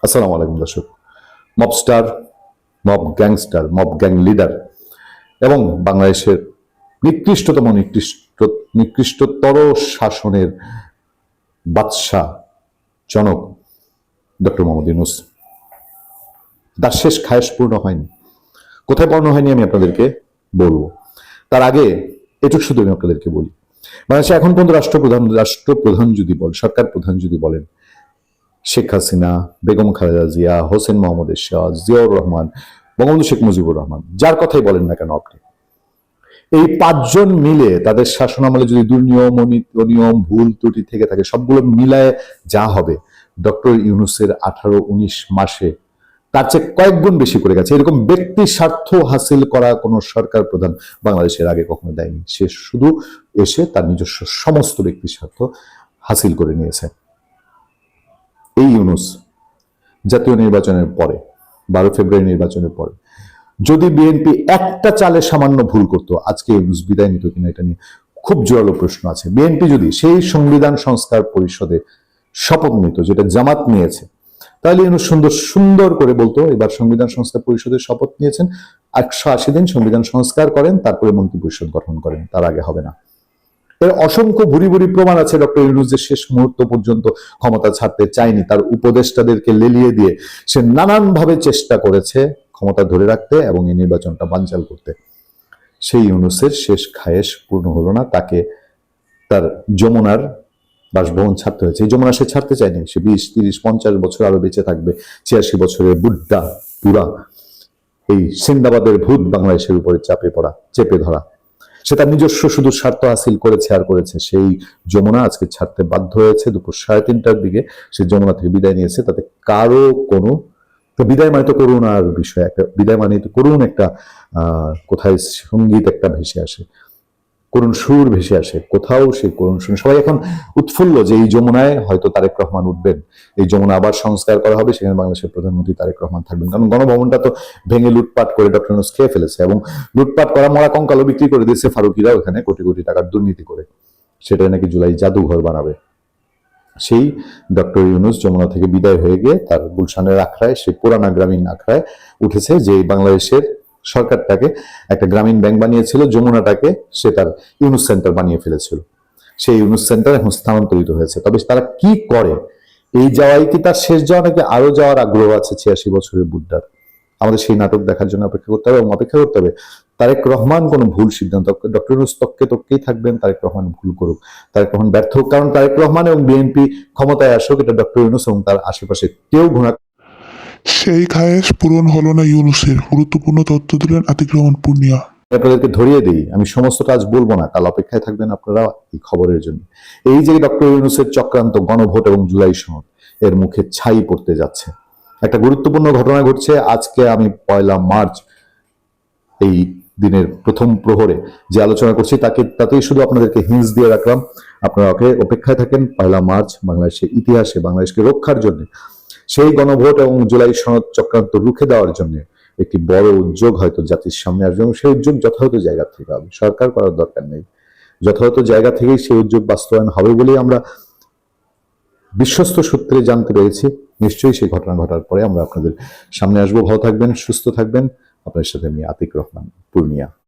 আসসালামু আলাইকুম দর্শক। Mobster, mob gangster, mob gang leader এবং বাংলাদেশের নিকৃষ্টতর শাসনের বাদশাহ জনক ডক্টর মোহাম্মদ ইউনূস, তার শেষ খায়েশ পূর্ণ হয়নি। কোথায় পূর্ণ হয়নি আমি আপনাদেরকে বলবো। তার আগে এটুকু শুধু আমি আপনাদেরকে বলি, বাংলাদেশে এখন পর্যন্ত রাষ্ট্রপ্রধান যদি বলেন, সরকার প্রধান যদি বলেন, শেখ হাসিনা, বেগম খালেদা জিয়া, হোসেন মোহাম্মদ এরশাদ, জিয়াউর রহমান, বঙ্গবন্ধু শেখ মুজিবুর রহমান, যার কথাই বলেন না কেন আপনি, এই পাঁচজন মিলে তাদের শাসনামলে যদি দুর্নিয়ম, অনিয়ম, ভুল ত্রুটি থেকে থাকে, সবগুলো মিলায় যা হবে, ডক্টর ইউনূসের 18-19 মাসে তার চেয়ে কয়েক গুণ বেশি করে গেছে। এরকম ব্যক্তি স্বার্থ হাসিল করা কোন সরকার প্রধান বাংলাদেশের আগে কখনো দেয়নি। সে শুধু এসে তার নিজস্ব সমস্ত ব্যক্তি স্বার্থ হাসিল করে নিয়েছে। এই ইউনূস জাতীয় নির্বাচনের পরে, 12 ফেব্রুয়ারি নির্বাচনের পরে, যদি বিএনপি একটা চালে সামান্য ভুল করতো, আজকে ইউনূস বিদায় নিত কিনা এটা নিয়ে খুব জোরালো প্রশ্ন আছে। বিএনপি যদি সেই সংবিধান সংস্কার পরিষদে শপথ নিত যেটা জামাত নিয়েছে, তাহলে ইউনূস সুন্দর করে বলতো, এবার সংবিধান সংস্কার পরিষদের শপথ নিয়েছেন, 180 দিন সংবিধান সংস্কার করেন, তারপরে মন্ত্রী পরিষদ গঠন করেন, তার আগে হবে না। এর অসংখ্য ভুরি ভুরি প্রমাণ আছে। ডক্টর ইউনূস যে শেষ মুহূর্ত পর্যন্ত ক্ষমতা ছাড়তে চায়নি, তার উপদেষ্টাদেরকে লেলিয়ে দিয়ে সে নানানভাবে চেষ্টা করেছে ক্ষমতা ধরে রাখতে এবং এই নির্বাচনটা বানচাল করতে। সেই ইউনূসের শেষ খায়েশ পূর্ণ হলো না, তাকে তার যমুনার বাসভবন ছাড়তে হয়েছে। এই যমুনা সে ছাড়তে চায়নি। সে 20, 30, 50 বছর আরো বেঁচে থাকবে। 86 বছরের বুড্ডা পুরা এই সিন্দাবাদের ভূত বাংলাদেশের উপরে চেপে ধরা। সে তার নিজস্ব শুধু স্বার্থ হাসিল করেছে আর করেছে। সেই যমুনা আজকে ছাড়তে বাধ্য হয়েছে। দুপুর 3:30টার দিকে সে যমুনা থেকে বিদায় নিয়েছে। তাতে কারো কোনো বিদায় মানে তো করুণার বিষয়, একটা বিদায় মানে তো করুণ একটা কোথায় সঙ্গীত একটা ভেসে আসে, করুণ সুর ভেসে আসে, কোথাও সেই করুণ শুনে সবাই এখন উৎফুল্ল যে এই যমুনায় হয়তো তারেক রহমান উঠবেন, এই যমুনা আবার সংস্কার করা হবে, সেখানে বাংলাদেশের প্রধানমন্ত্রী তারেক রহমান থাকবেন। কারণ গণভবনটা তো ভেঙে লুটপাট করে ডক্টর ইউনূস খেয়ে ফেলেছে এবং লুটপাট করা মরা কঙ্কালও বিক্রি করে দিয়েছে ফারুকিরাও এখানে কোটি কোটি টাকার দুর্নীতি করে। সেটাই নাকি জুলাই জাদুঘর বানাবে। সেই ডক্টর ইউনূস যমুনা থেকে বিদায় হয়ে গিয়ে তার গুলশানের আখড়ায়, সেই পুরানা গ্রামীণ আখড়ায় উঠেছে, যে বাংলাদেশের সরকারটাকে একটা গ্রামীণ ব্যাংক বানিয়েছিল, যমুনাটাকে সে তার ইউনূস সেন্টার বানিয়ে ফেলেছিল। সেই ইউনূস সেন্টার এখন স্থানান্তরিত হয়েছে। তবে তারা কি করে, এই যাওয়াই কি তার শেষ যাওয়া, নাকি আরো যাওয়ার আগ্রহ আছে 86 বছরের বুড্ডার? আমাদের সেই নাটক দেখার জন্য অপেক্ষা করতে হবে এবং অপেক্ষা করতে হবে তারেক রহমান কোনো ভুল সিদ্ধান্ত, ডক্টর ইউনূস তককেই থাকবেন, তারেক রহমান ভুল করুক, তারেক রহমান ব্যর্থ হোক। কারণ তারেক রহমান এবং বিএনপি ক্ষমতায় আসুক, এটা ডক্টর ইউনূস এবং তার আশেপাশে কেউ ঘোষণা। সেই খায়েশ পূরণ হলো না ইউনূসের, গুরুত্বপূর্ণ তথ্য দিলেন আতিক রহমান পূর্ণিয়া। আপনাদেরকে ধরিয়ে দিই, আমি সমস্ত কাজ বলবো না, কাল অপেক্ষায় থাকবেন আপনারা এই খবরের জন্য। এই যে ডক্টর ইউনূসের চক্রান্ত, গণভোট এবং জুলাই সনদ, এর মুখে ছাই পড়তে যাচ্ছে। একটা গুরুত্বপূর্ণ ঘটনা ঘটছে আজকে। আমি 1 মার্চ এই দিনের প্রথম প্রহরে যে আলোচনা করছি তাতেই শুধু আপনাদেরকে হিন্স দিয়ে রাখলাম, আপনারা অপেক্ষায় থাকেন। 1 মার্চ বাংলাদেশের ইতিহাসে, বাংলাদেশকে রক্ষার জন্য, সেই গণভোট এবং জুলাই সনদ চক্রান্ত রুখে দেওয়ার জন্য একটি বড় উদ্যোগ হয়তো জাতির সামনে আসবে এবং সেই উদ্যোগ যথাযথ জায়গা থেকে হবে, সরকার করার দরকার নেই। যথাযথ জায়গা থেকেই সেই উদ্যোগ বাস্তবায়ন হবে বলেই আমরা বিশ্বস্ত সূত্রে জানতে পেরেছি। নিশ্চয়ই সেই ঘটনা ঘটার পরে আমরা আপনাদের সামনে আসবো। ভালো থাকবেন, সুস্থ থাকবেন। আপনার সাথে আমি আতিক রহমান পূর্ণিয়া।